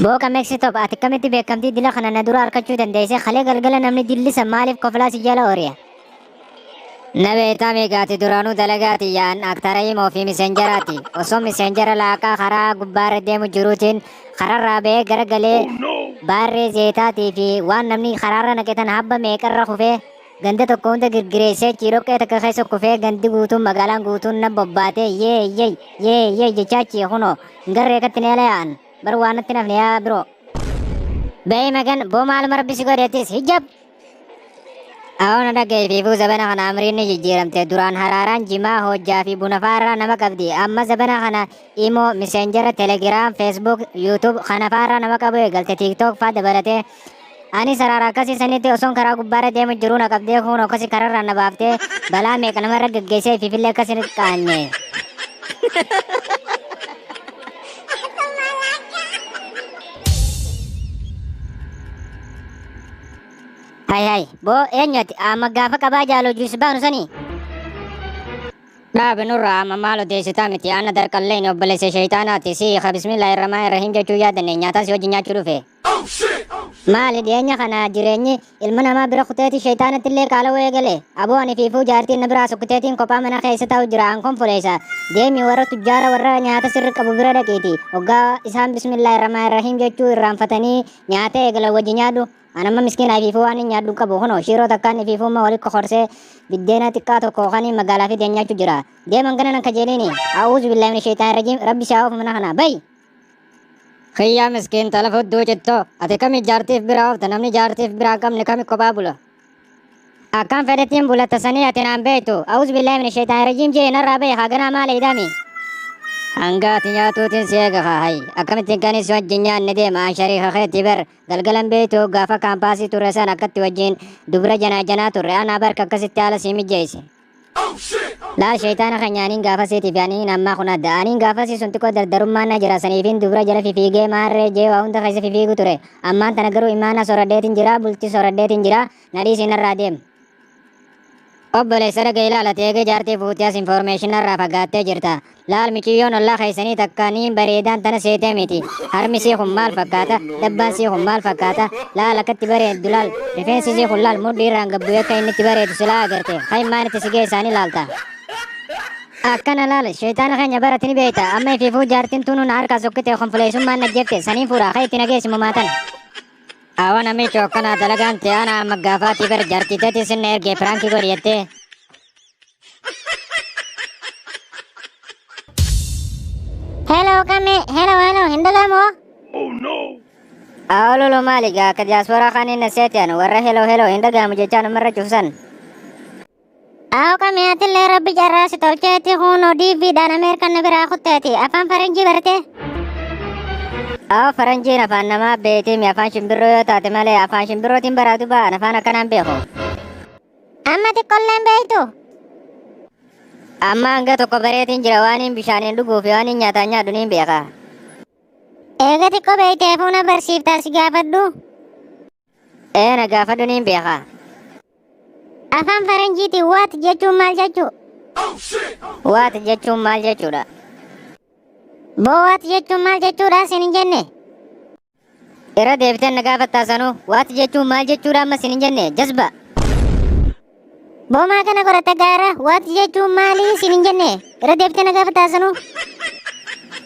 Booka Meksitoof ati kamitti beekamtii dila kana na dura harkachuu dandeesse kalee galgala namni dillisa maaliif koflaa si jala ooriya. Na beektaa meeqaati duraanuu dalagaati yaan aktarayii fi miseenjaraati osoo miseenjara laaqaa karaa gubbaarra deemu jiruutiin kararraa ba'ee garagalee baarree zeetaatii fi waan namni karaarra naqetan habba meeqarra kufee ganda tokko hunda girgireessee ciiroqqee takka keessa kufee gandi guutuun magaalaan guutuun na bobbaatee yee jechaachi kunoo garree katti neela yaa'an bar waan natti nafne yaa biroo. Ba'ee magan boo maaluma rabbisi godheettis hijab. Awon dhagee fi zabana kana amriin ni jijjiiramte duraan haraaraan jimaa hojjaa fi buna faarraa nama qabdi amma zabana kana imoo miseenjara telegiraam feesbuuk yuutub kana faarraa nama qabu eegalte tiiktook faa dabalatee ani sarara akkasii sanitti osoon karaa gubbaarra deemu jiruu na qabdee kun akkasii kararraa na baaftee balaa meeqa namarra geggeessee fifillee akkasii qaanye. Hai bo eenyati amma gaafa qabaa jaaloo juus baanu sanii. Dhaabe nurraa amma maal odeessitaa miti anna darqalleen obboleessa shayitaanaati siiqa bismillaahi irrahmaani irrahiim jechuu yaadanne nyaatas wajjin nyaachuu dhufe. Maali dhiyeenya kana jireenyi ilma namaa bira kuteeti shayitaanatti illee qaala'uu eegale aboo ani fiifuu jaartiin na biraa sukkuteetiin kophaa mana keessa taa'u jira an konfoleessa deemi warra tujjaara warra nyaata sirri qabu bira dhaqiiti hoggaa isaan bismillaahi irrahmaani irrahiim jechuu irraanfatanii nyaata eegala wajji nyaadhu. Anamma miskiina fiifuu waan hin nyaadhu qabu kunoo shiiroo takkaan fiifuumma walitti kokorsee biddeena xiqqaa tokko kan magaalaa fi deenyaachuu jira deeman gana nan kajeeliini a'uuzu billaahi mina shaytaan rajiim rabbi shaa'uuf mana kana bayi. Khiyyaa miskiin tala fudduu cittoo ati kami jaartiif biraa oofta namni jaartiif biraa qabne kami kophaa bula. Akkaan fedhettiin bulatta sanii ati naan beektu a'uuzu billaahi mina shaytaan rajiim jee narraa bayi haganaa maal eedami. Hangaati nyaatuutiin si eega hayi akkamittiin kanis wajjin nyaanne deema an shariika keetti bar galgalan beektu gaafa kaampaasii turre san akkatti wajjin dubra janaa turre anaa barka akkasitti haala sii mijjeesse. Laal shayitaana kanyaaniin gaafasiitiif yaaniin ammaa kun adda aniin gaafasii sun xiqqoo dardarummaan na jira saniifin dubra jala fifiigee maarree jee waa hunda keessa fifiigu ture ammaan tana garuu imaana soraddeetiin jira bulti soraddeetiin jira nadhiisiin irraa deemu. Obboleessa dhaga ilaalate eegee jaartii fuutiyaas infoormeeshinarraa fagaattee jirta. Laal miciyyoon ollaa keessanii takka niin bareedaan tana seetee miti. Harmi sii kun maal fakkaata? Dabbaan sii kun maal fakkaata? Laal akkatti bareeddu laal. Rifeensi sii kun laal mudhii irraan gabbu'ee akka inni itti bareedu silaa agarte. Haymaan itti sigee isaanii laalta. Akkana laal sheetaana keenya baratini beekta. Amma ifiifuu jaartiin tunuun harkaa sokkitee konfoleessummaan najjefte saniin fuudha akka itti nageessimu maatan. Awan amicho akkana dalagaan ta'e ana amma gaafaatii bar jaartiteetii sinna ergee piraankii godhi jettee. Hello kami, hello, hindagamoo? Oh no! Awololo maali gaa ka diaasporaa kaaniin na seetiyan warra hello hindagaamu jechaan umarra cufsan. Awo kami atillee rabbi jarraasi tolcheeti kunoo diiviidhaan Ameerikaan na biraa kutteeti afaan faranjii barte. Awo faranjiin afaan namaa beetiimi afaan shimbirroo yoo taate malee afaan shimbirrootiin baraatu ba'an afaan akkanaan beeku. Amma xiqqolleen beektu? Amma hanga tokko bareetiin jira waan hin bishaaniin dhuguu fi waan hin nyaataan nyaadhu niin beeka. Eega xiqqoo beektee fuuna barsiiftaa si gaafadhu? Na gaafadhu niin beeka. Afaan faranjiiti waat jechuun maal jechuu? Waat jechuun maal jechuudha? Waat jechuun maal jechuudha sin hin jenne? Irra deebitee na gaafattaa sanuu waat jechuun maal jechuudha amma sin hin jenne jazba. Boomaa kana qoratte gaara waat jechuun maali sin hin jenne? Irra deebitee na gaafattaa sanuu?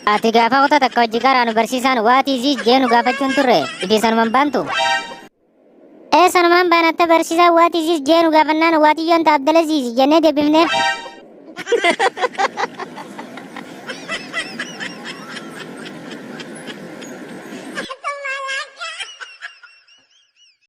Ati gaafa kutaa takka hojii karaa nu barsiisan waatii ziis jeenu gaafachuun turre ifi sanumaan baantu. Sanumaan baanatta barsiisaa waatii ziis jeenu gaafannaan waatiyyoon ta'a Abdala ziis jennee deebifneef.